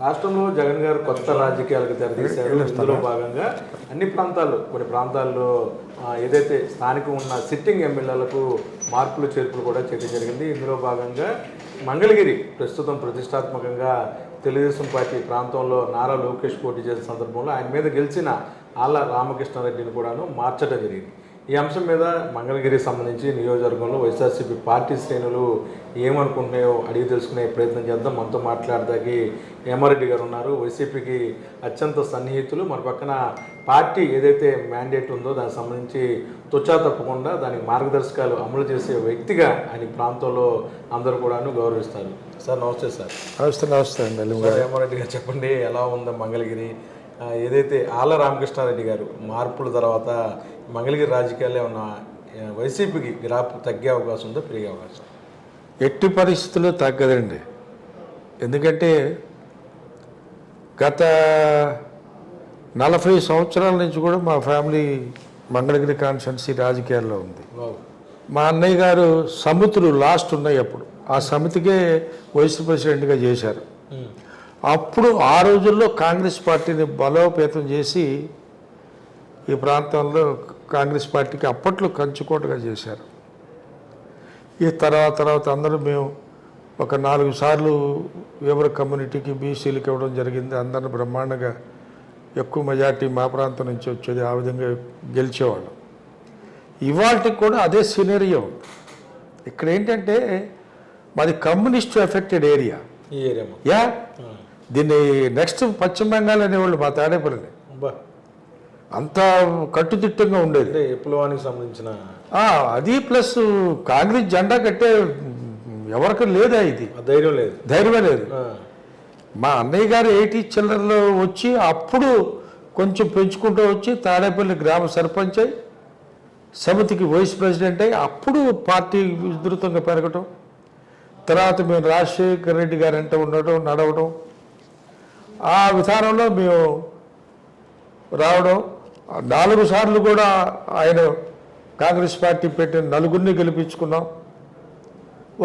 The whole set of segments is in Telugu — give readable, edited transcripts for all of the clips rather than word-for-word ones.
రాష్ట్రంలో జగన్ గారు కొత్త రాజకీయాలకు తెరతీశారు. ఇందులో భాగంగా అన్ని ప్రాంతాల్లో కొన్ని ప్రాంతాల్లో ఏదైతే స్థానికంగా ఉన్న సిట్టింగ్ ఎమ్మెల్యేలకు మార్పులు చేర్పులు కూడా చేయడం జరిగింది. ఇందులో భాగంగా మంగళగిరి ప్రస్తుతం ప్రతిష్టాత్మకంగా తెలుగుదేశం పార్టీ ప్రాంతంలో నారా లోకేష్ పోటీ చేసిన సందర్భంలో ఆయన మీద గెలిచిన ఆళ్ళ రామకృష్ణారెడ్డిని కూడాను మార్చడం జరిగింది. ఈ అంశం మీద మంగళగిరికి సంబంధించి నియోజకవర్గంలో వైఎస్ఆర్సీపీ పార్టీ శ్రేణులు ఏమనుకుంటున్నాయో అడిగి తెలుసుకునే ప్రయత్నం చేద్దాం. మనతో మాట్లాడదాకి హేమారెడ్డి గారు ఉన్నారు. వైసీపీకి అత్యంత సన్నిహితులు. మన పక్కన పార్టీ ఏదైతే మ్యాండేట్ ఉందో దానికి సంబంధించి తుచ్చా తప్పకుండా దానికి మార్గదర్శకాలు అమలు చేసే వ్యక్తిగా ఆయన ప్రాంతంలో అందరూ కూడాను గౌరవిస్తారు. సార్ నమస్తే. సార్ నమస్తే అండి. హేమారెడ్డి గారు చెప్పండి, ఎలా ఉందో మంగళగిరి? ఏదైతే ఆళ్ళ రామకృష్ణారెడ్డి గారు మార్పుల తర్వాత మంగళగిరి రాజకీయాల్లో ఉన్న వైసీపీకి గ్రాఫ్ తగ్గే అవకాశం ఉందో, పెరిగే అవకాశం? ఎట్టి పరిస్థితుల్లో తగ్గదండి. ఎందుకంటే గత 40 సంవత్సరాల నుంచి కూడా మా ఫ్యామిలీ మంగళగిరి కాన్స్టిట్యున్సీ రాజకీయాల్లో ఉంది. మా అన్నయ్య గారు సమితులు లాస్ట్ ఉన్నాయి అప్పుడు, ఆ సమితికే వైస్ ప్రెసిడెంట్గా చేశారు. అప్పుడు ఆ రోజుల్లో కాంగ్రెస్ పార్టీని బలోపేతం చేసి ఈ ప్రాంతంలో కాంగ్రెస్ పార్టీకి అప్పట్లో కంచుకోటగా చేశారు. ఈ తర్వాత అందరూ మేము ఒక 4 సార్లు ఎవరి కమ్యూనిటీకి బీసీలకు ఇవ్వడం జరిగింది. అందరిని బ్రహ్మాండంగా ఎక్కువ మెజార్టీ మా ప్రాంతం నుంచి వచ్చేది, ఆ విధంగా గెలిచేవాళ్ళం. ఇవాళకి కూడా అదే సినేరియో ఉంది. ఇక్కడ ఏంటంటే మాది కమ్యూనిస్ట్ ఎఫెక్టెడ్ ఏరియా. ఈ ఏరియా యా, దీన్ని నెక్స్ట్ పశ్చిమ బెంగాల్ అనేవాళ్ళు మా తాడేపల్లి. అంత కట్టుదిట్టంగా ఉండేది. విప్లవానికి సంబంధించిన అది ప్లస్ కాంగ్రెస్ జెండా కట్టే ఎవరికి లేదా, ఇది ధైర్యమే లేదు. మా అన్నయ్య గారు 80 చిల్లరలో వచ్చి అప్పుడు కొంచెం పెంచుకుంటూ వచ్చి తాడేపల్లి గ్రామ సర్పంచ్ అయి సమితికి వైస్ ప్రెసిడెంట్ అయ్యి అప్పుడు పార్టీ విస్తృతంగా పెరగటం. తర్వాత మేము రాజశేఖర్ రెడ్డి గారు అంటే ఉండటం, నడవడం, ఆ విధానంలో మేము రావడం. 4 సార్లు కూడా ఆయన కాంగ్రెస్ పార్టీ పెట్టిన 4 గెలిపించుకున్నాం.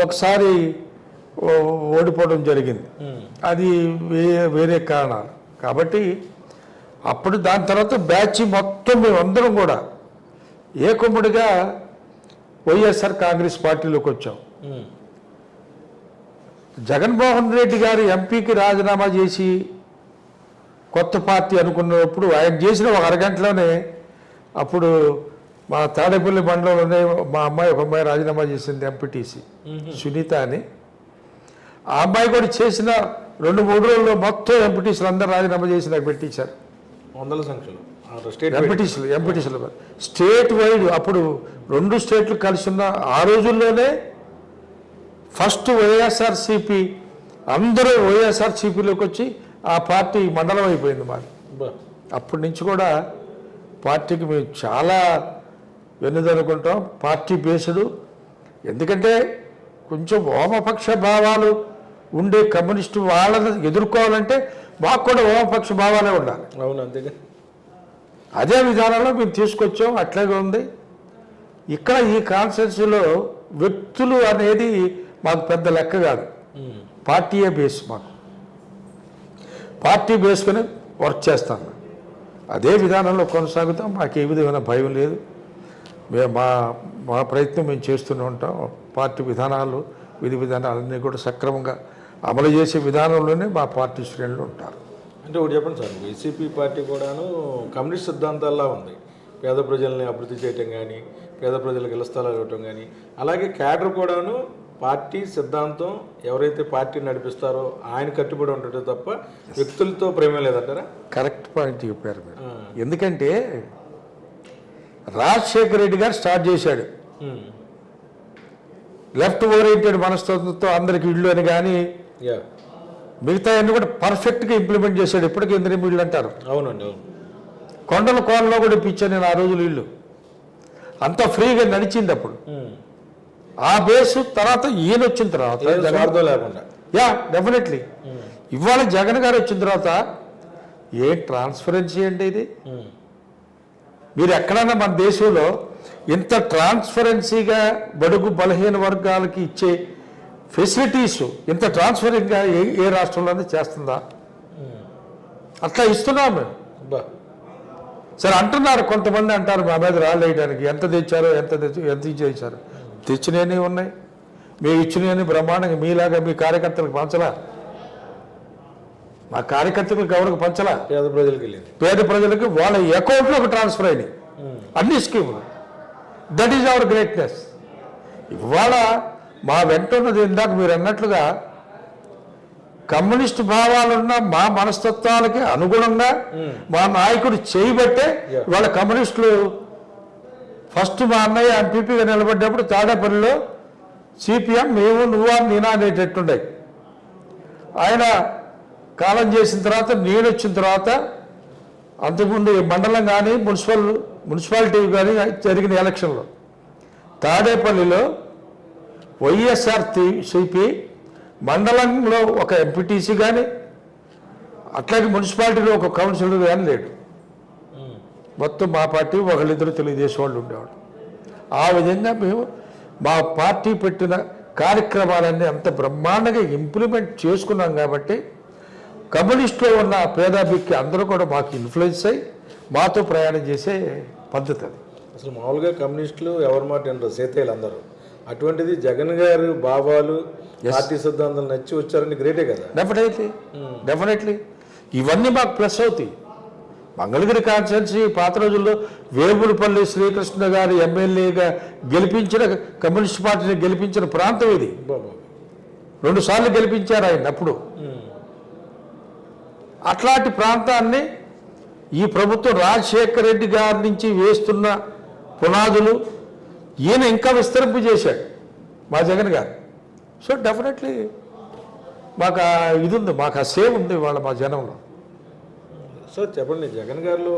ఒకసారి ఓడిపోవడం జరిగింది. అది వేరే కారణాలు. కాబట్టి అప్పుడు దాని తర్వాత బ్యాచ్ మొత్తం మేమందరం కూడా ఏకముడిగా వైఎస్ఆర్ కాంగ్రెస్ పార్టీలోకి వచ్చాం. జగన్మోహన్ రెడ్డి గారు ఎంపీకి రాజీనామా చేసి కొత్త పార్టీ అనుకున్నప్పుడు ఆయన చేసిన ఒక అరగంటలోనే అప్పుడు మా తాడేపల్లి మండలంలోనే మా ఒక అమ్మాయి రాజీనామా చేసింది, ఎంపీటీసీ సునీత అని. ఆ అమ్మాయి కూడా చేసిన 2-3 రోజుల్లో మొత్తం ఎంపీటీసీలు అందరూ రాజీనామా చేసి నాకు పెట్టించారు. 100 సంఖ్యలో ఎంపీటీసీలు స్టేట్ వైడ్. అప్పుడు 2 స్టేట్లు కలిసి ఉన్న ఆ రోజుల్లోనే ఫస్ట్ వైఎస్ఆర్సీపీ అందరూ వైఎస్ఆర్సీపీలోకి వచ్చి ఆ పార్టీ మండలం అయిపోయింది మాది. అప్పటి నుంచి కూడా పార్టీకి మేము చాలా వెన్నుదనుకుంటాం. Party based. ఎందుకంటే కొంచెం వామపక్ష భావాలు ఉండే కమ్యూనిస్టు వాళ్ళని ఎదుర్కోవాలంటే మాకు కూడా వామపక్ష భావాలే ఉండాలి. అవును, అంతేగా. అదే విధానంలో మేము తీసుకొచ్చాం. అట్లాగే ఉంది. ఇక్కడ ఈ కాన్స్టిట్యున్సీలో వ్యక్తులు అనేది మాకు పెద్ద లెక్క కాదు. పార్టీయే బేస్. మాకు పార్టీ బేస్కొని వర్క్ చేస్తాను. అదే విధానంలో కొనసాగుతాం. మాకు ఏ విధమైన భయం లేదు. మేము మా ప్రయత్నం మేము చేస్తూనే ఉంటాం. పార్టీ విధానాలు, విధి విధానాలన్నీ కూడా సక్రమంగా అమలు చేసే విధానంలోనే మా పార్టీ శ్రేణులు ఉంటారు. అంటే ఒకటి చెప్పండి సార్, వైసీపీ పార్టీ కూడాను కమ్యూనిస్ట్ సిద్ధాంతాల్లో ఉంది. పేద ప్రజల్ని అభివృద్ధి చేయటం కానీ, పేద ప్రజలకు ఇళ్ల స్థలాలు ఇవ్వటం కానీ, అలాగే క్యాడర్ కూడాను పార్టీ సిద్ధాంతం ఎవరైతే పార్టీ నడిపిస్తారో ఆయన కట్టుబడి ఉంటుంది తప్ప వ్యక్తులతో ప్రేమ లేదంటారా? కరెక్ట్ పాయింట్ చెప్పారు మీరు. ఎందుకంటే రాజశేఖర్ రెడ్డి గారు స్టార్ట్ చేశాడు లెఫ్ట్ ఓరియంటెడ్ మనస్తత్వంతో అందరికి ఇళ్ళు అని, కానీ మిగతా అన్ని కూడా పర్ఫెక్ట్గా ఇంప్లిమెంట్ చేశాడు. ఇప్పటికీ ఇంద్రియం ఇళ్ళు అంటారు. అవునండి, అవును. కొండల కోనలో కూడా ఇప్పించాను నేను ఆ రోజులు ఇల్లు. అంతా ఫ్రీగా నడిచింది అప్పుడు. ఆ బేసు తర్వాత ఈయన వచ్చిన తర్వాత డెఫినెట్లీ ఇవాళ జగన్ గారు వచ్చిన తర్వాత ఏ ట్రాన్స్పరెన్సీ అంటే ఇది. మీరు ఎక్కడైనా మన దేశంలో ఇంత ట్రాన్స్పరెన్సీగా బడుగు బలహీన వర్గాలకి ఇచ్చే ఫెసిలిటీస్ ఇంత ట్రాన్స్ఫరింగ్గా ఏ రాష్ట్రంలోనే చేస్తుందా? అట్లా ఇస్తున్నాం మేము. బా సరే అంటున్నారు కొంతమంది, అంటారు మా మీద రాళ్ళు వేయడానికి, ఎంత తెచ్చారో ఎంత చేశారు. తెచ్చినవి ఉన్నాయి, మేము ఇచ్చినవి బ్రహ్మాండంగా. మీలాగా మీ కార్యకర్తలకు పంచలా, మా కార్యకర్తలకు ఎవరికి పంచలా, పేద ప్రజలకు వెళ్ళింది. పేద ప్రజలకు వాళ్ళ అకౌంట్లోకి ట్రాన్స్ఫర్ అయినాయి అన్ని స్కీములు. That is our greatness. ఇవాళ మా వెంట ఉన్నది ఇందాక మీరు అన్నట్లుగా కమ్యూనిస్ట్ భావాలున్న మా మనస్తత్వాలకి అనుగుణంగా మా నాయకుడు చేయబట్టే వాళ్ళ కమ్యూనిస్టులు ఫస్ట్ మా అన్నయ్య ఎంపీపీగా నిలబడ్డప్పుడు తాడేపల్లిలో సిపిఎం మేము నువ్వా నేనా అనేటట్టుండే. ఆయన కాలం చేసిన తర్వాత నేను వచ్చిన తర్వాత అంతకుముందు మండలం కానీ మున్సిపాలిటీ కానీ జరిగిన ఎలక్షన్లో తాడేపల్లిలో వైఎస్ఆర్సీపీ మండలంలో ఒక ఎంపీటీసీ కానీ అట్లాగే మున్సిపాలిటీలో ఒక కౌన్సిలర్ కానీ లేడు. మొత్తం మా పార్టీ ఒకళ్ళిద్దరు తెలుగుదేశం వాళ్ళు ఉండేవాడు. ఆ విధంగా మేము మా పార్టీ పెట్టిన కార్యక్రమాలన్నీ అంత బ్రహ్మాండంగా ఇంప్లిమెంట్ చేసుకున్నాం కాబట్టి కమ్యూనిస్టులో ఉన్న పేదాభిక్కి అందరూ కూడా మాకు ఇన్ఫ్లుయెన్స్ అయ్యి మాతో ప్రయాణం చేసే పద్ధతి అది. అసలు మామూలుగా కమ్యూనిస్టులు ఎవరి మాట వినరు, సేతయ్యలు అందరూ. అటువంటిది జగన్ గారు బాబాలు పార్టీ సిద్ధాంతాలు నచ్చి వచ్చారని గ్రేటే కదా. డెఫినెట్లీ ఇవన్నీ మాకు ప్లస్ అవుతాయి. మంగళగిరి కాన్స్టిట్యున్సీ పాత రోజుల్లో వేగులపల్లి శ్రీకృష్ణ గారు ఎమ్మెల్యేగా గెలిపించిన, కమ్యూనిస్ట్ పార్టీని గెలిపించిన ప్రాంతం ఇది. 2 సార్లు గెలిపించారు ఆయన అప్పుడు. అట్లాంటి ప్రాంతాన్ని ఈ ప్రభుత్వం రాజశేఖర రెడ్డి గారి నుంచి వేస్తున్న పునాదులు ఈయన ఇంకా విస్తరింపు చేశాడు మా జగన్ గారు. సో డెఫినెట్లీ మాకు ఇది ఉంది, మాకు ఆ సేవ్ ఉంది వాళ్ళ మా జనంలో. సో చెప్పండి, జగన్ గారిలో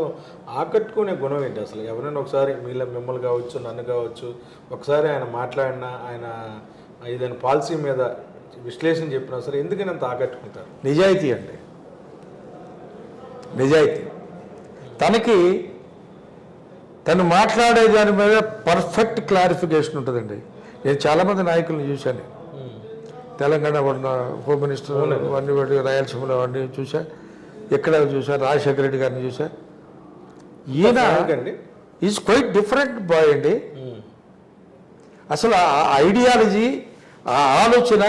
ఆకట్టుకునే గుణం ఏంటి అసలు? ఎవరైనా ఒకసారి మిమ్మల్ని కావచ్చు, నన్ను కావచ్చు, ఒకసారి ఆయన మాట్లాడినా, ఆయన ఏదైనా పాలసీ మీద విశ్లేషణ చెప్పినా సరే ఎందుకని అంత ఆకట్టుకుంటారు? నిజాయితీ అండి, నిజాయితీ. తను మాట్లాడే దాని మీద పర్ఫెక్ట్ క్లారిఫికేషన్ ఉంటుందండి. నేను చాలామంది నాయకులను చూశాను. తెలంగాణ హోమ్ మినిస్టర్ అన్ని రాయలసీమలో అన్నీ చూసా, ఎక్కడ చూసా, రాజశేఖర రెడ్డి గారిని చూసా. ఈయన ఈజ్ క్వైట్ డిఫరెంట్ బాయ్ అండి. అసలు ఆ ఐడియాలజీ, ఆ ఆలోచన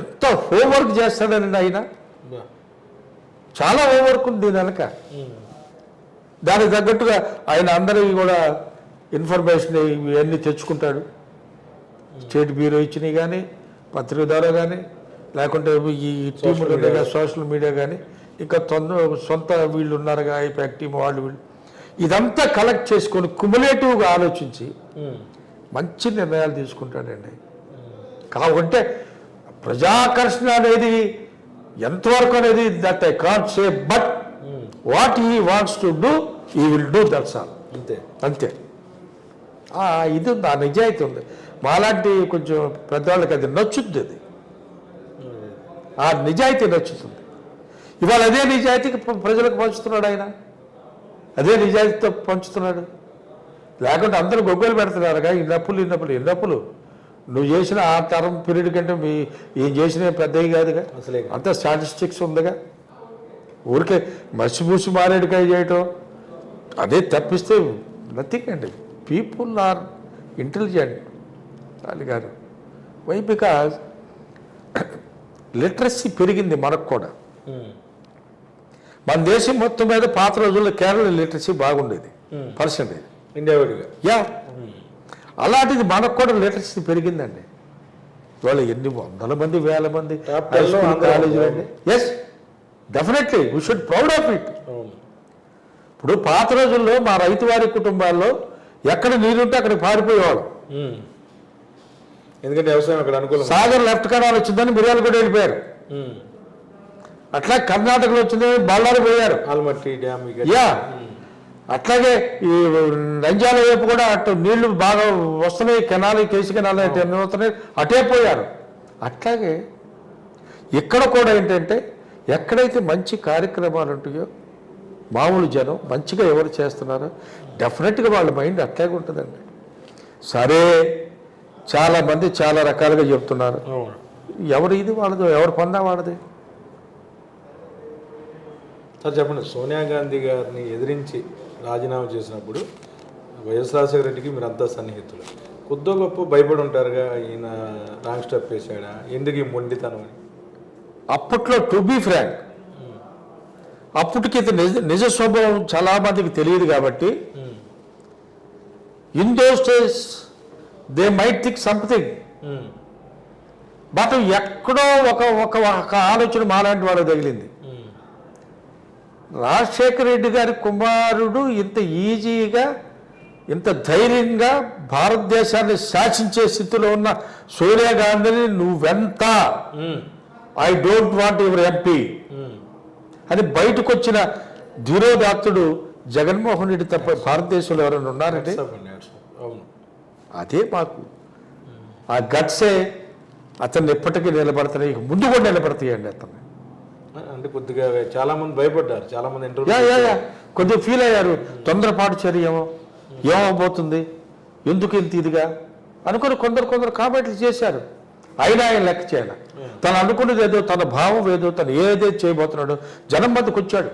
ఎంత హోంవర్క్ చేస్తాడనండి ఆయన. చాలా హోంవర్క్ ఉంది దీని వెనక. దానికి తగ్గట్టుగా ఆయన అందరికీ కూడా ఇన్ఫర్మేషన్ ఇవన్నీ తెచ్చుకుంటాడు. స్టేట్ బ్యూరో ఇచ్చినవి కానీ, పత్రిక ద్వారా కానీ, లేకుంటే ఈ టీములు సోషల్ మీడియా కానీ, ఇంకా సొంత వీళ్ళు ఉన్నారుగా ఐపాక్ టీం వాళ్ళు వీళ్ళు, ఇదంతా కలెక్ట్ చేసుకొని క్యుములేటివ్గా ఆలోచించి మంచి నిర్ణయాలు తీసుకుంటాడండి. కాబట్టి ప్రజాకర్షణ అనేది ఎంతవరకు అనేది that I can't say, but what he wants to do he will do, that's all. అంతే. ఇది ఉంది, ఆ నిజాయితీ ఉంది. మాలాంటి కొంచెం పెద్దవాళ్ళకి అది నచ్చుద్ది, అది ఆ నిజాయితీ నచ్చుతుంది. ఇవాళ అదే నిజాయితీకి ప్రజలకు పంచుతున్నాడు ఆయన, అదే నిజాయితీతో పంచుతున్నాడు. లేకుంటే అందరూ గొగ్గలు పెడుతున్నారుగా, ఇన్నప్పులు నువ్వు చేసిన ఆ తరం పీరియడ్ కంటే ఏం చేసినా పెద్దవి కాదుగా, అసలే అంత స్టాటిస్టిక్స్ ఉందిగా. ఊరికే మసిపూసి మారేడుకాయ చేయటం అదే తప్పిస్తే నథింగ్ అండి. పీపుల్ ఆర్ ఇంటెలిజెంట్ చాలి గారు. వై? బికాజ్ లిటరసీ పెరిగింది మనకు కూడా. మన దేశం మొత్తం మీద పాత రోజుల్లో కేరళ లిటరసీ బాగుండేది పర్సెంటేజ్ ఇండియా. యా, అలాంటిది మనకు కూడా లిటరసీ పెరిగిందండి. ఇవాళ ఎన్ని వందల మంది, వేల మంది కాలేజీలు అండి. Yes, definitely we should proud of it. ఇప్పుడు పాత రోజుల్లో మా రైతు వారి కుటుంబాల్లో ఎక్కడ నీరుంటే అక్కడికి పారిపోయేవాడు. ఎందుకంటే వ్యవసాయం అక్కడ అనుకూలం. సాగర్ లెఫ్ట్ కెనాల్ వచ్చిందని మిర్యాల కూడా వెళ్ళిపోయారు. అట్లా కర్ణాటకలో వచ్చిందని బళ్ళారి పోయారు. ఆల్మట్టి డ్యామ్. యా, అట్లాగే ఈ నంద్యాల వైపు కూడా అటు నీళ్లు బాగా వస్తున్నాయి, కెనాల్, కేసీ కెనాల్ అన్నీ వస్తున్నాయి, అటే పోయారు. అట్లాగే ఇక్కడ కూడా ఏంటంటే ఎక్కడైతే మంచి కార్యక్రమాలు ఉంటాయో మామూలు జనం మంచిగా ఎవరు చేస్తున్నారో డెఫినెట్గా వాళ్ళ మైండ్ అట్లాగే ఉంటుందండి. సరే, చాలామంది చాలా రకాలుగా చెప్తున్నారు. అవును. ఎవరు ఇది వాళ్ళది, ఎవరు పొందా వాళ్ళది. సార్ చెప్పండి, సోనియా గాంధీ గారిని ఎదిరించి రాజీనామా చేసినప్పుడు వైఎస్ రాజశేఖర రెడ్డికి మీరంతా సన్నిహితులు, కొద్దో గొప్ప భయపడి ఉంటారుగా, ఈయన రాంగ్ స్టెప్ వేసాడా, ఎందుకు ఈ మొండితనం అని. అప్పట్లో టు బీ ఫ్రాంక్, అప్పటికి నిజ స్వభావం చాలా మందికి తెలియదు కాబట్టి in those days they might think something, but ఎక్కడో ఒక ఒక ఆలోచన మాలాంటి వాళ్ళకి తగిలింది. రాజశేఖర రెడ్డి గారి కుమారుడు ఇంత ఈజీగా ఇంత ధైర్యంగా భారతదేశాన్ని శాసించే స్థితిలో ఉన్న సోనియా గాంధీని నువ్వెంత I don't want your MP అని బయటకు వచ్చిన ధీరోదాత్తుడు జగన్మోహన్ రెడ్డి తప్ప భారతదేశంలో ఎవరైనా ఉన్నారంటే అవును. అదే మాకు ఆ గట్సే అతన్ని ఎప్పటికీ నిలబడతాయి, ముందు కూడా నిలబడతాయండి అతన్ని. అంటే కొద్దిగా చాలా మంది భయపడ్డారు, చాలా మంది కొద్దిగా ఫీల్ అయ్యారు, తొందరపాటు చర్య ఏమవబోతుంది, ఎందుకు ఇంత ఇదిగా అనుకుని కొందరు కామెంట్లు చేశారు. అయినా ఆయన లెక్క చేయాలి, తను అనుకున్నది ఏదో, తన భావం ఏదో, తను ఏదైతే చేయబోతున్నాడో జనం మధ్యకు వచ్చాడు.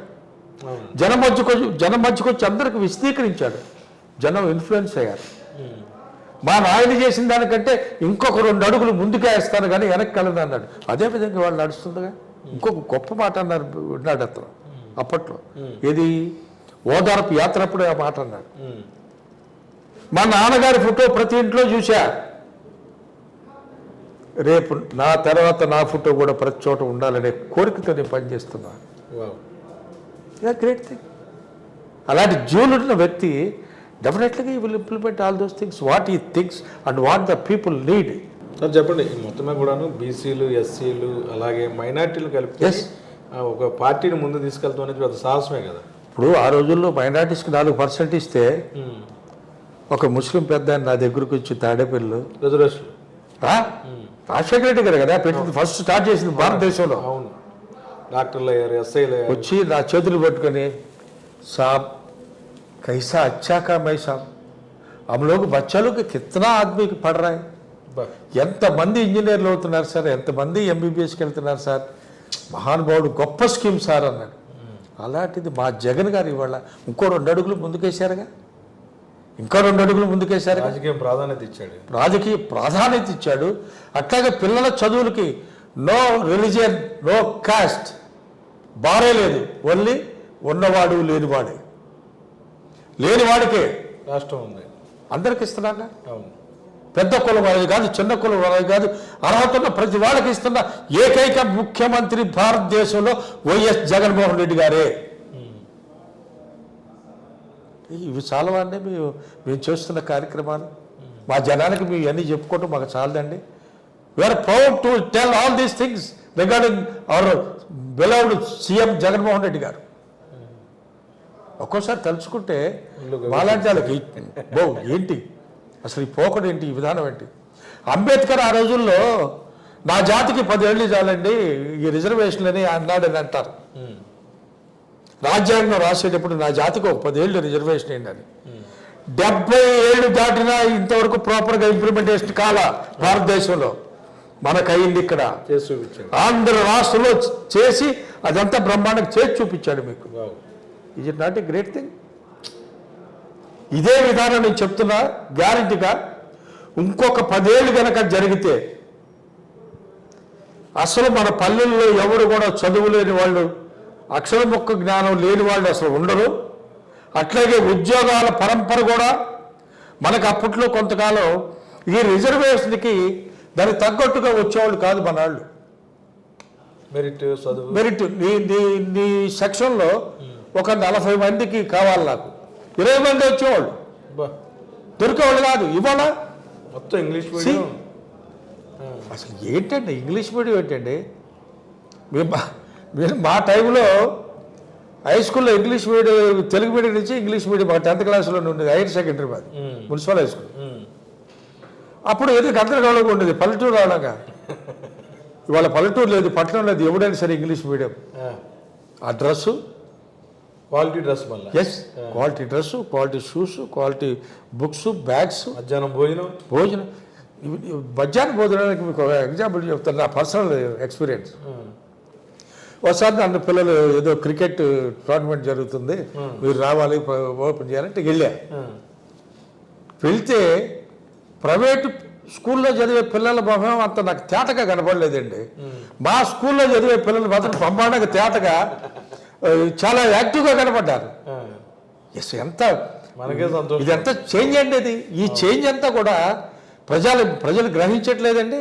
జనం మధ్యకు వచ్చి అందరికి విశదీకరించాడు. జనం ఇన్ఫ్లుయెన్స్ అయ్యారు. మా నాయన చేసిన దానికంటే ఇంకొక 2 అడుగులు ముందుకే వేస్తాను కానీ వెనక్కి వెళ్ళదు అన్నాడు. అదేవిధంగా వాళ్ళు నడుస్తుందిగా. ఇంకొక గొప్ప మాట అన్నాడు అతను అప్పట్లో, ఏది ఓదార్పు యాత్ర అప్పుడే ఆ మాట అన్నాడు. మా నాన్నగారి ఫోటో ప్రతి ఇంట్లో చూసా, రేపు నా తర్వాత నా ఫోటో కూడా ప్రతి చోట ఉండాలనే కోరికతో నేను పనిచేస్తున్నా. Great thing. అలాంటి జీవులున్న వ్యక్తి డెఫినెట్లీగా will implement all those things what ఈ things and what the people need. Sir చెప్పండి, మొత్తమే కూడాను బీసీలు, ఎస్సీలు అలాగే మైనార్టీలు కలిపి ఒక పార్టీని ముందు తీసుకెళ్తాం అనేది పెద్ద సాహసమే కదా. ఇప్పుడు ఆ రోజుల్లో మైనార్టీస్కి 4% ఇస్తే ఒక ముస్లిం పెద్ద నా దగ్గరకు వచ్చి తాడేపల్లి రిజర్వేషన్ రాజశేఖర రెడ్డి గారు కదా పెట్టింది, ఫస్ట్ స్టార్ట్ చేసింది భారతదేశంలో. అవును. డాక్టర్లు అయ్యారు, ఎస్ఐలు అయ్యారు. వచ్చి నా చేతులు పట్టుకొని, సాబ్ कैसा अच्छा काम है साहब, हम लोग बच्चों को कितना आदमी पढ़ रहा है, ఎంతమంది ఇంజనీర్లు అవుతున్నారు సార్, ఎంతమంది ఎంబీబీఎస్కి వెళ్తున్నారు సార్, మహానుభావుడు, గొప్ప స్కీమ్ సార్ అన్నాడు. అలాంటిది మా జగన్ గారు ఇవాళ ఇంకో 2 అడుగులు ముందుకేశారుగా, ఇంకో 2 అడుగులు ముందుకేశారు. రాజకీయ ప్రాధాన్యత ఇచ్చాడు. అట్లాగే పిల్లల చదువులకి నో రిలీజియన్, నో కాస్ట్, బారే లేదు, ఓన్లీ ఉన్నవాడు లేనివాడికే రాష్ట్రం ఉంది, అందరికి ఇస్తున్నాగా. అవును. పెద్ద కులం వాళ్ళది కాదు, చిన్న కులం వాళ్ళది కాదు, అర్హత ఉన్న ప్రతి వాళ్ళకి ఇస్తున్న ఏకైక ముఖ్యమంత్రి భారతదేశంలో వైఎస్ జగన్మోహన్ రెడ్డి గారే. ఇవి చాలవండి మేము చేస్తున్న కార్యక్రమాలు. మా జనానికి మేము ఇవన్నీ చెప్పుకోవటం మాకు చాలదండి. We are proud to tell all these things regarding our beloved CM Jaganmohan Reddy garu. ఒక్కోసారి తలుచుకుంటే మాలాంటి వాళ్ళకి ఏంటి అసలు ఈ పోకడు ఏంటి, ఈ విధానం ఏంటి. అంబేద్కర్ ఆ రోజుల్లో నా జాతికి 10 ఏళ్ళు చాలండి ఈ రిజర్వేషన్లని అన్నాడని అంటారు. రాజ్యాంగం రాసేటప్పుడు నా జాతికి ఒక 10 ఏళ్ళు రిజర్వేషన్ ఏంటని. 70 ఏళ్ళు దాటినా ఇంతవరకు ప్రాపర్గా ఇంప్లిమెంటేషన్ కాలా భారతదేశంలో. మనకయింది ఇక్కడ ఆంధ్ర రాష్ట్రంలో చేసి అదంతా బ్రహ్మాండంగా చేసి చూపించాడు మీకు. Is it not a great thing? ఇదే విధానం నేను చెప్తున్నా గ్యారంటీగా ఇంకొక 10 ఏళ్ళు కనుక జరిగితే అసలు మన పల్లెల్లో ఎవరు కూడా చదువు లేని వాళ్ళు, అక్షరముక్క జ్ఞానం లేని వాళ్ళు అసలు ఉండరు. అట్లాగే ఉద్యోగాల పరంపర కూడా మనకు అప్పట్లో కొంతకాలం ఈ రిజర్వేషన్కి దానికి తగ్గట్టుగా వచ్చేవాళ్ళు కాదు మన వాళ్ళు. మెరిట్ నీ సెక్షన్లో ఒక 40 మందికి కావాలి, నాకు 20 మంది వచ్చేవాళ్ళు, దొరికేవాళ్ళు కాదు. ఇవాళ మొత్తం ఇంగ్లీష్ మీడియం. అసలు ఏంటండి ఇంగ్లీష్ మీడియం ఏంటండి? మా టైంలో హై స్కూల్లో ఇంగ్లీష్ మీడియం, తెలుగు మీడియం నుంచి ఇంగ్లీష్ మీడియం 10th క్లాస్లో ఉండేది, హైయర్ సెకండరీ మాది మున్సిపల్ హై స్కూల్. అప్పుడు ఏదో గందరగోళంగా ఉండేది, పల్లెటూరు రావడంగా. ఇవాళ పల్లెటూరు లేదు, పట్టణం లేదు, ఎవడైనా సరే ఇంగ్లీష్ మీడియం. ఆ డ్రెస్సు క్వాలిటీ డ్రెస్, మళ్ళీ quality dress, quality shoes, quality books, bags, మధ్యాహ్నం భోజనం. మధ్యాహ్న భోజనానికి మీకు ఒక ఎగ్జాంపుల్ చెప్తాను, నా పర్సనల్ ఎక్స్పీరియన్స్. ఒకసారి నన్ను పిల్లలు ఏదో క్రికెట్ టోర్నమెంట్ జరుగుతుంది, మీరు రావాలి ఓపెన్ చేయాలంటే వెళ్ళా. వెళ్తే ప్రైవేటు స్కూల్లో చదివే పిల్లల మొహం అంత నాకు తేటగా కనపడలేదండి. మా స్కూల్లో చదివే పిల్లలు మాత్రం బ్రహ్మాండంగా తేటగా చాలా యాక్టివ్గా కనపడ్డారు. ఎస్, ఎంత మనకే సంతోషం. ఇది ఎంత చేంజ్ అండి ఇది. ఈ చేంజ్ అంతా కూడా ప్రజలు గ్రహించట్లేదండి.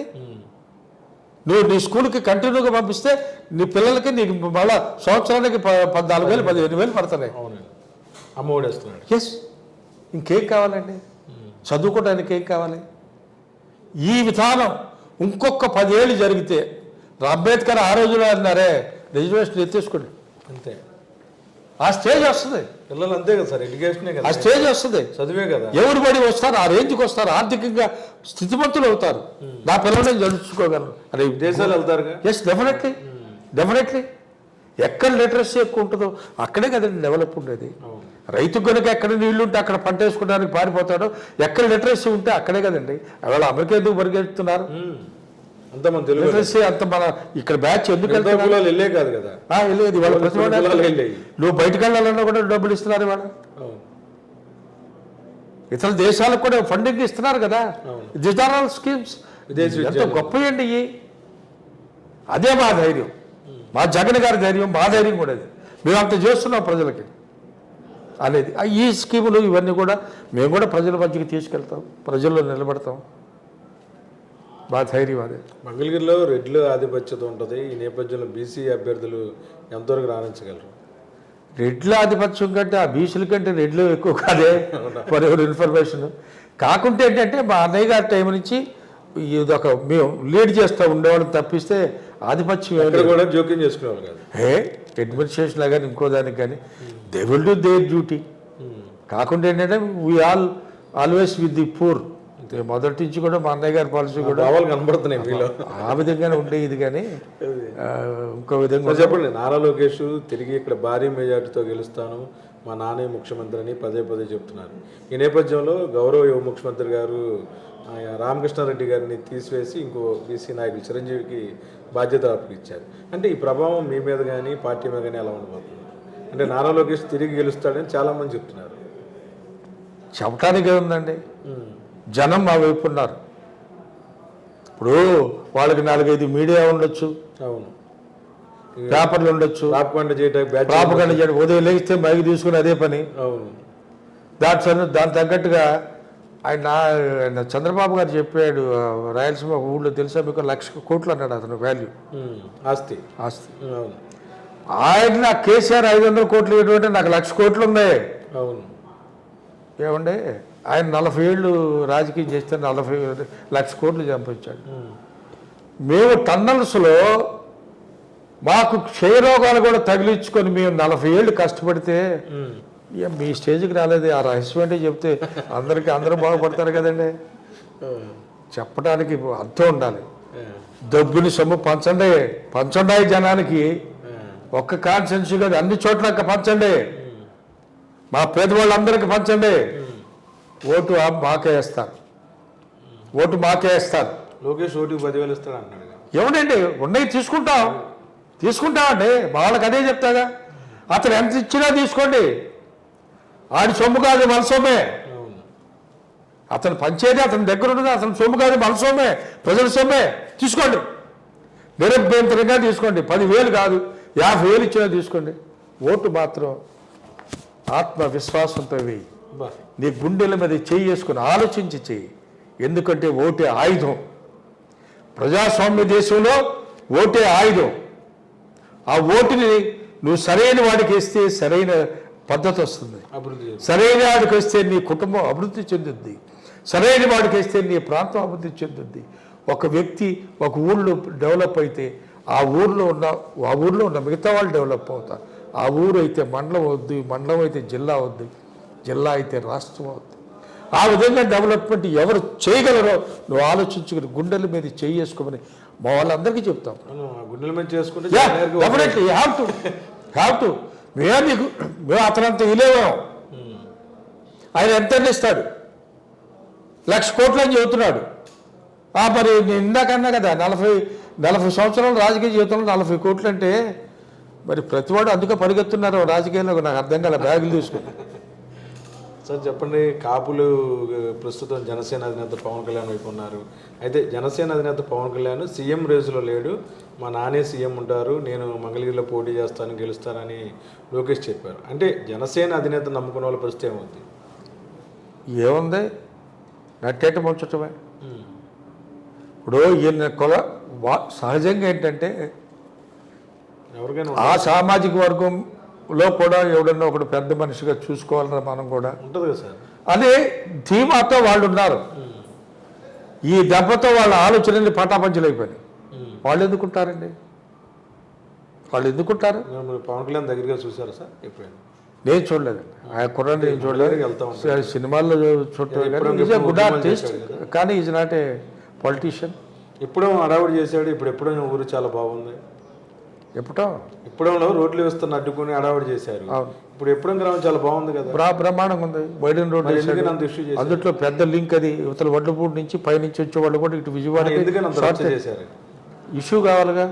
నువ్వు నీ స్కూల్కి కంటిన్యూగా పంపిస్తే నీ పిల్లలకి నీకు మళ్ళా సంవత్సరానికి 14,000 15,000 పడుతున్నాయి. అమ్మఒడి వేస్తున్నాడు. ఎస్, ఇంకేం కావాలండి? చదువుకోవడానికి ఏం కావాలి? ఈ విధానం ఇంకొక 10 ఏళ్ళు జరిగితే, అంబేద్కర్ ఆ రోజులో అన్నారే రిజర్వేషన్ ఎత్తేసుకోండి, అంతే. ఆ స్టేజ్ వస్తుంది. పిల్లలు అంతే కదా సార్, ఎడ్యుకేషనే కదా, ఆ స్టేజ్ వస్తుంది, చదివే కదా. ఎవరు బడి వస్తారు, ఆ రేంజ్కి వస్తారు, ఆర్థికంగా స్థితిమంతులు అవుతారు. నా పిల్లల్ని చదువుకోగలరు. అరే విదేశాలు వెళ్తారుగా. Yes, definitely. ఎక్కడ లిటరసీ ఎక్కువ ఉంటుందో అక్కడే కదండి డెవలప్ ఉండేది. రైతు కనుక ఎక్కడ నీళ్లు ఉంటే అక్కడ పంట వేసుకోవడానికి పారిపోతాడో, ఎక్కడ లిటరసీ ఉంటే అక్కడే కదండి. అవాళ అమెరికా ఎందుకు పరిగెత్తున్నారు? అంత మన తెలుగు లిటరసీ అంత మన ఇక్కడ బ్యాచ్ ఎందుకు వెళ్ళే కాదు కదా, వెళ్ళేది. నువ్వు బయటకు వెళ్ళాలన్నా కూడా డబ్బులు ఇస్తున్నారు ఇవాళ. ఇతర దేశాలకు కూడా ఫండింగ్ ఇస్తున్నారు కదా, దిస్ స్కీమ్స్. ఎంతో గొప్పయండి ఇవి. అదే మా ధైర్యం, మా జగన్ గారి ధైర్యం, మా ధైర్యం కూడా అది. మేము అంత చేస్తున్నాం ప్రజలకి అనేది. ఈ స్కీములు ఇవన్నీ కూడా మేము కూడా ప్రజల మధ్యకి తీసుకెళ్తాం, ప్రజల్లో నిలబడతాం. మా ధైర్యం అదే. మంగళగిరిలో రెడ్లు ఆధిపత్యత ఉంటుంది. ఈ నేపథ్యంలో బీసీ అభ్యర్థులు ఎంతవరకు రాణించగలరు? రెడ్ల ఆధిపత్యం కంటే ఆ బీసీల కంటే రెడ్లు ఎక్కువ కాదే ఫర్ ఎవరి ఇన్ఫర్మేషన్. కాకుంటే ఏంటంటే మా అన్నయ్య గారి టైం నుంచి ఇదొక మేము లీడ్ చేస్తూ ఉండేవాళ్ళం తప్పిస్తే ఆధిపత్యం కూడా జోక్యం చేసుకునేవాళ్ళు కాదు. అడ్మినిస్ట్రేషన్ కానీ ఇంకో దానికి కానీ they will do their duty. కాకుండా ఏంటంటే we always with the poor. మొదటి నుంచి కూడా మా అన్నయ్య గారి పాలసీ కూడా కనబడుతున్నాయి మీలో. ఆ విధంగానే ఉండేది. కానీ ఇంకో విధంగా చెప్పండి, నారా లోకేష్ తిరిగి ఇక్కడ భారీ మెజార్టీతో గెలుస్తాను, మా నాన్నే ముఖ్యమంత్రి అని పదే చెప్తున్నారు. ఈ నేపథ్యంలో గౌరవ యువ ముఖ్యమంత్రి గారు రామకృష్ణారెడ్డి గారిని తీసివేసి ఇంకో బీసీ నాయకులు చిరంజీవికి బాధ్యత అప్పగించారు. అంటే ఈ ప్రభావం మీ మీద కానీ పార్టీ మీద కానీ ఎలా ఉండబోతుంది? అంటే నారా లోకేష్ తిరిగి గెలుస్తాడని చాలామంది చెప్తున్నారు. చెప్పటానికే ఉందండి, జనం మా వైపు ఉన్నారు. ఇప్పుడు వాళ్ళకి 4-5 మీడియా ఉండొచ్చు, అవును, పేపర్లు ఉండొచ్చు, ప్రాపగండా చేయడం, ఉదయం లేస్తే మైకి తీసుకుని అదే పని. అవును, దాని తగ్గట్టుగా ఆయన చంద్రబాబు గారు చెప్పాడు, రాయలసీమ ఊళ్ళో తెలుసా మీకు 1,00,000 కోట్లు అన్నాడు అతను వాల్యూ, ఆస్తి. ఆయన కేసీఆర్ 500 కోట్లు ఇటువంటి నాకు 1,00,000 కోట్లు ఉన్నాయి. అవును, ఏమండి ఆయన 40 ఏళ్ళు రాజకీయం చేస్తే 40,00,000 కోట్లు సంపాదించాడు. మేము టన్నల్స్లో మాకు క్షయరోగాలు కూడా తగిలించుకొని మేము 40 ఏళ్ళు కష్టపడితే మీ స్టేజ్కి రాలేదు. ఆ రహస్యం అంటే చెప్తే అందరూ బాగుపడతారు కదండి. చెప్పడానికి అర్థం ఉండాలి. డబ్బుని సొమ్ము పంచండి జనానికి. ఒక్క కాన్స్టిట్యున్సీ కాదు, అన్ని చోట్ల పంచండి, మా పేదవాళ్ళందరికీ పంచండి. ఓటు మాకే వేస్తారు. లోకేష్ ఓటుకి 10,000 ఇస్తాడు అన్నాడు. ఏమండి ఉన్నాయి తీసుకుంటామండి, వాళ్ళకి అదే చెప్తాగా. అతను ఎంత ఇచ్చినా తీసుకోండి, ఆడి సొమ్ము కాదు మన సొమ్మే. అతను పంచేది అతని దగ్గర ఉన్నది, అతని సొమ్ము కాదు మన సొమ్మే, ప్రజల సొమ్మే. తీసుకోండి, నిరభ్యంతరంగా తీసుకోండి. 10,000 కాదు 50,000 ఇచ్చినా తీసుకోండి. ఓటు మాత్రం ఆత్మవిశ్వాసంతో వేయి. నీ గుండెల మీద చెయ్యి వేసుకుని ఆలోచించి చెయ్యి. ఎందుకంటే ఓటే ఆయుధం. ప్రజాస్వామ్య దేశంలో ఓటే ఆయుధం. ఆ ఓటుని నువ్వు సరైన వాడికి వేస్తే సరైన పద్ధతి వస్తుంది. సరైన వాడికి వస్తే నీ కుటుంబం అభివృద్ధి చెందుద్ది. సరైన వాడికి వస్తే నీ ప్రాంతం అభివృద్ధి చెందుద్ది. ఒక వ్యక్తి ఒక ఊళ్ళో డెవలప్ అయితే ఆ ఊర్లో ఉన్న మిగతా వాళ్ళు డెవలప్ అవుతారు. ఆ ఊరు అయితే మండలం అవుద్ది, మండలం అయితే జిల్లా అవుద్ది, జిల్లా అయితే రాష్ట్రం అవుద్ది. ఆ విధంగా డెవలప్మెంట్ ఎవరు చేయగలరో నువ్వు ఆలోచించుకుని గుండెల మీద చేయి చేసుకోమని మా వాళ్ళందరికీ చెప్తాం. గుండెల మీద చేసుకుంటే హ్యావ్ టు. మేము అతనంత ఇలేవాం. ఆయన ఎంత ఇస్తాడు? 1,00,000 కోట్లు అని చెబుతున్నాడు. మరి నేను ఇందాకన్నా కదా 40 సంవత్సరాలు రాజకీయ జీవితంలో 40 కోట్లు అంటే మరి ప్రతివాడు అందుకే పరిగెత్తున్నారు రాజకీయాల్లో. నాకు అర్థం కాలే బ్యాగులు తీసుకుని. సార్ చెప్పండి, కాపులు ప్రస్తుతం జనసేన అధినేత పవన్ కళ్యాణ్ వైపు ఉన్నారు. అయితే జనసేన అధినేత పవన్ కళ్యాణ్ సీఎం రేసులో లేడు, మా నానే సీఎం ఉంటారు, నేను మంగళగిరిలో పోటీ చేస్తాను గెలుస్తానని లోకేష్ చెప్పారు. అంటే జనసేన అధినేత నమ్ముకున్న వాళ్ళ పరిస్థితి ఏమవుతుంది? ఏముంది, నట్టేట ముంచటమే. ఇప్పుడు ఈయన సహజంగా ఏంటంటే ఎవరికైనా ఆ సామాజిక వర్గంలో కూడా ఎవడన్నా ఒకడు పెద్ద మనిషిగా చూసుకోవాలరా మనం కూడా ఉంటుంది కదా సార్. అదే ధీమాతో వాళ్ళు ఉన్నారు. ఈ దెబ్బతో వాళ్ళ ఆలోచనలు పటాపంచలైపోయినాయి. వాళ్ళు ఎందుకుంటారండి? వాళ్ళు ఎందుకుంటారు? పవన్ కళ్యాణ్ దగ్గరగా చూసారా సార్ ఎప్పుడైనా? నేను చూడలేదండి. ఆ కుర్రాన్ని నేను చూడలేదు. సినిమాల్లో చూడటం గుడ్ ఆర్టిస్ట్, కానీ ఈజ్ నాట్ ఏ పొలిటీషియన్. ఎప్పుడో అడావుడు చేశాడు, ఎప్పుడో ఊరు చాలా బాగుంది. ఎప్పుడో రోడ్లు వేస్తున్న అడ్డుకుని అడావుడు చేశారు. ఎప్పుడో గ్రామం చాలా బాగుంది కదా, బ్రహ్మాండంగా ఉంది. బైడెన్ రోడ్ అందులో పెద్ద లింక్ అది. ఇవతల వడ్లపూడి నుంచి పైనుంచి వచ్చే వాళ్ళు కూడా ఇటు విజయవాడ చేశారు. ఇష్యూ కావాలిగా,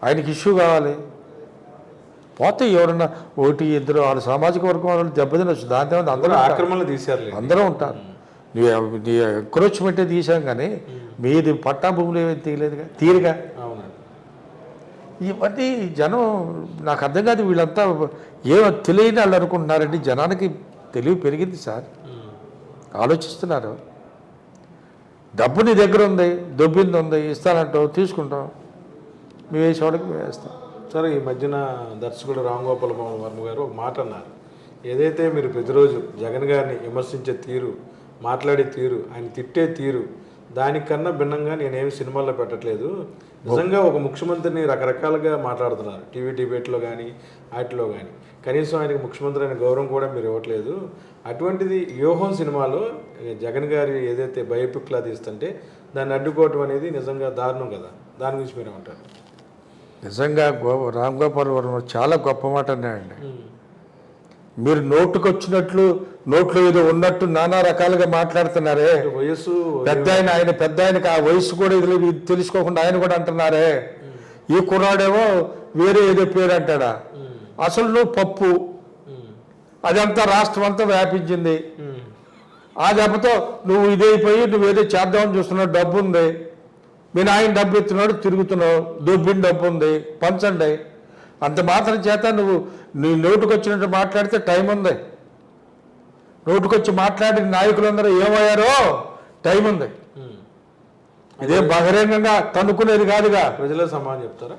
ఆయనకి ఇష్యూ కావాలి. పోతే ఎవరన్నా ఒకటి ఇద్దరు వాళ్ళ సామాజిక వర్గం వాళ్ళు దెబ్బతినొచ్చు. దాంతో అందరూ ఆక్రమణలు తీశారు, అందరూ ఉంటారు. నీ ఎంక్రోచ్మెంటే తీసాం కానీ మీది పట్టా భూములు ఏమైనా తీయలేదుగా, తీరుగా. ఇవన్నీ జనం నాకు అర్థం కాదు. వీళ్ళంతా ఏమో తెలియని వాళ్ళు అనుకుంటున్నారండి. జనానికి తెలివి పెరిగింది సార్, ఆలోచిస్తున్నారు. డబ్బు నీ దగ్గర ఉంది, దొబ్బింది ఉంది, ఇస్తానంటావు, తీసుకుంటాం, మేము వేసేవాళ్ళకి మేము వేస్తాం. సరే, ఈ మధ్యన దర్శకుడు రామ్ గోపాల్ వర్మ గారు ఒక మాట అన్నారు. ఏదైతే మీరు ప్రతిరోజు జగన్ గారిని విమర్శించే తీరు, మాట్లాడే తీరు, ఆయన తిట్టే తీరు, దానికన్నా భిన్నంగా నేనేమి సినిమాల్లో పెట్టట్లేదు. నిజంగా ఒక ముఖ్యమంత్రిని రకరకాలుగా మాట్లాడుతున్నారు టీవీ డిబేట్లో కానీ వాటిలో కానీ. కనీసం ఆయనకు ముఖ్యమంత్రి అనే గౌరవం కూడా మీరు ఇవ్వట్లేదు. అటువంటిది వ్యూహం సినిమాలో జగన్ గారి ఏదైతే బయోపిక్లా తీస్తుంటే దాన్ని అడ్డుకోవటం అనేది నిజంగా దారుణం కదా. దాని గురించి మీరు ఏమంటారు? నిజంగా రామ్ గోపాల్ వర్మ చాలా గొప్ప మాట అన్నాయండి. మీరు నోటుకొచ్చినట్లు నోట్లో ఏదో ఉన్నట్టు నానా రకాలుగా మాట్లాడుతున్నారే. వయస్సు ఆయన పెద్ద ఆయనకి ఆ వయసు కూడా ఇది తెలుసుకోకుండా ఆయన కూడా అంటున్నారే. ఈ కుర్రాడేమో వేరే ఏదో పేరు అంటాడా. అసలు నువ్వు పప్పు అదంతా రాష్ట్రం అంతా వ్యాపించింది. ఆ దెబ్బతో నువ్వు ఇదైపోయి నువ్వేదో చేద్దామని చూస్తున్నావు. డబ్బు ఉంది, మీ నాయన డబ్బు ఎత్తున్నాడు, తిరుగుతున్నావు, దొబ్బిన డబ్బు ఉంది, పంచండి. అంత మాత్రం చేత నువ్వు నీ నోటుకొచ్చినట్టు మాట్లాడితే టైం ఉంది. నోటుకొచ్చి మాట్లాడిన నాయకులందరూ ఏమయ్యారో టైం ఉంది. ఇదే బహిరంగంగా తన్నుకునేది కాదుగా. ప్రజలే సమాధానం చెప్తారా?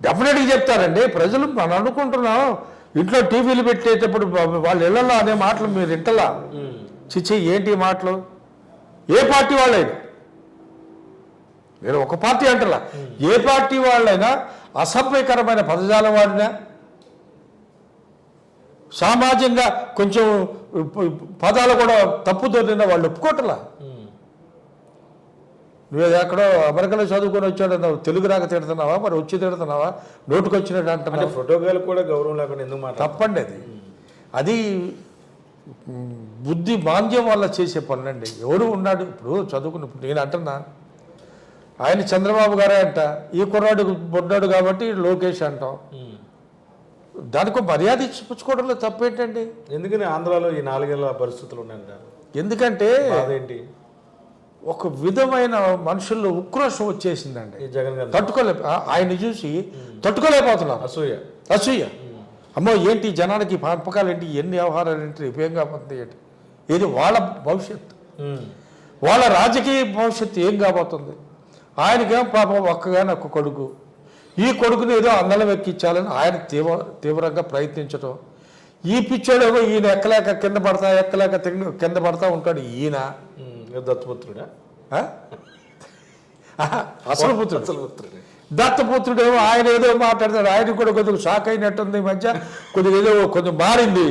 డెఫినెట్గా చెప్తారండి. ప్రజలు మనం అనుకుంటున్నాం ఇంట్లో టీవీలు పెట్టేటప్పుడు వాళ్ళ ఇళ్లలో అనే మాటలు మీరు ఇంటలా. చిచ్చి ఏంటి మాటలు? ఏ పార్టీ వాళ్ళైనా, నేను ఒక పార్టీ అంటలా, ఏ పార్టీ వాళ్ళైనా అసభ్యకరమైన పదజాలం వాడినా, సామాజికంగా కొంచెం పదాలు కూడా తప్పుదొరిన వాళ్ళు ఒప్పుకోవట్లా. నువ్వు ఎక్కడో అమెరికాలో చదువుకొని వచ్చాడు, నువ్వు తెలుగు రాక తిడుతున్నావా, మరి వచ్చి తిడుతున్నావా, నోటుకు వచ్చినట్టు అంటున్నావు. ఫోటోగ్రాఫ్ కూడా గౌరవం లేకుండా ఎందుకు మాట? తప్పండి అది. అది బుద్ధి మాంద్యం వల్ల చేసే పనులండి. ఎవరు ఉన్నాడు ఇప్పుడు చదువుకున్నప్పుడు? నేను అంటున్నా, ఆయన చంద్రబాబు గారే అంట, ఈ కుర్రాడు బొడ్డాడు కాబట్టి లోకేష్ అంటాం. దానికి మర్యాద ఇచ్చిపుచ్చుకోవడంలో తప్పేంటండి? ఎందుకని ఆంధ్రాలో ఈ 4 ఏళ్ళ పరిస్థితులు ఉన్నాయంటారు? ఎందుకంటే అదేంటి, ఒక విధమైన మనుషుల్లో ఉక్రోషం వచ్చేసిందండి. జగన్ గారు ఆయన్ని చూసి తట్టుకోలేకపోతున్నారు. అసూయ. అమ్మో ఏంటి జనానికి పంపకాలు ఏంటి, ఎన్ని వ్యవహారాలు ఏంటి, రేపేం కాబోతుంది ఏంటి, ఇది వాళ్ళ భవిష్యత్తు, వాళ్ళ రాజకీయ భవిష్యత్తు ఏం కాబోతుంది. ఆయనకేం పాపం ఒక్కగానే ఒక్క కొడుకు, ఈ కొడుకుని ఏదో అందలం ఎక్కించాలని ఆయన తీవ్రంగా ప్రయత్నించడం. ఈ పిచ్చోడేమో ఈయన ఎక్కలేక కింద పడతా ఉంటాడు. ఈయన దత్తపుత్రుడా? అసలు పుత్రుడు. దత్తపుత్రుడేమో ఆయన ఏదో మాట్లాడతాడు. ఆయన కూడా కొద్దిగా షాక్ అయినట్టుంది ఈ మధ్య. కొద్దిగా ఏదో కొంచెం మారింది.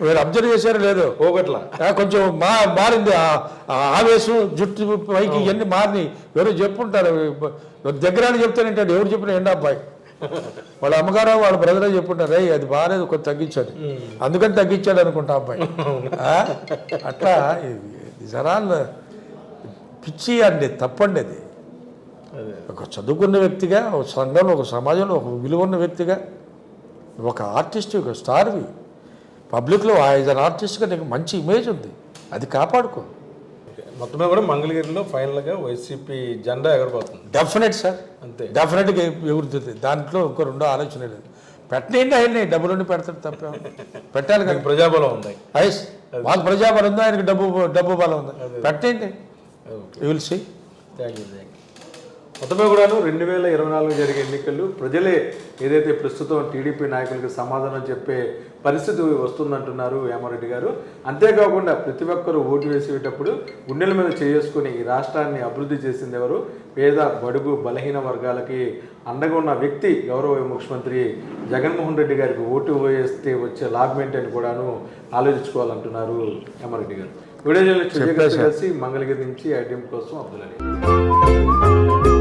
మీరు అబ్జర్వ్ చేశారో లేదో, కొంచెం మారింది. ఆవేశం, జుట్టు పైకి ఇవన్నీ మారినాయి. ఎవరో చెప్పుంటారు, దగ్గర చెప్తానంటాడు. ఎవరు చెప్పిన ఎండ అబ్బాయి వాళ్ళ అమ్మగారు వాళ్ళ బ్రదరే చెప్పుంటారు, అది బాగాలేదు, కొంచెం తగ్గించాడు, అందుకని తగ్గించాడు అనుకుంటా అబ్బాయి. అట్లా జనాలు పిచ్చి అండి, తప్పండి అది. అదే ఒక చదువుకున్న వ్యక్తిగా, ఒక సంఘంలో, ఒక సమాజంలో ఒక విలువ ఉన్న వ్యక్తిగా, ఒక ఆర్టిస్ట్, ఒక స్టార్వి, పబ్లిక్లో యాజ్ అన్ ఆర్టిస్ట్గా నీకు మంచి ఇమేజ్ ఉంది, అది కాపాడుకో. మొత్తమే కూడా మంగళగిరిలో ఫైనల్గా వైసీపీ జెండా ఎగరబోతుంది. డెఫినెట్ సార్, అంతే. డెఫినెట్గా ఎగురుతుంది. దాంట్లో ఇంకో రెండో ఆలోచన లేదు. పెట్టండి ఆయన్ని, డబ్బులుండి పెడతాడు, తప్ప పెట్టాలి కదా. ప్రజాబలం ఉంది. ఐస్ మాకు ప్రజాబలం ఉందా, ఆయనకి డబ్బు బలం ఉందా, పెట్టండి. You will see. Thank you. మొత్తమే కూడాను 2024 జరిగే ఎన్నికలు ప్రజలే ఏదైతే ప్రస్తుతం టీడీపీ నాయకులకు సమాధానం చెప్పే పరిస్థితి వస్తుందంటున్నారు వేమారెడ్డి గారు. అంతేకాకుండా ప్రతి ఒక్కరూ ఓటు వేసేటప్పుడు గుండెల మీద చేసుకుని ఈ రాష్ట్రాన్ని అభివృద్ధి చేసింది ఎవరు, పేద బడుగు బలహీన వర్గాలకి అండగా ఉన్న వ్యక్తి గౌరవ ముఖ్యమంత్రి జగన్మోహన్ రెడ్డి గారికి ఓటు వేస్తే వచ్చే లాభం ఏంటని కూడాను ఆలోచించుకోవాలంటున్నారు వేమారెడ్డి గారు. వీడియో జర్నలిస్ట్ విజయ్ గారు కలిసి మంగళగిరి నుంచి ఐటీఎం కోసం అబ్దుల్ అలీ.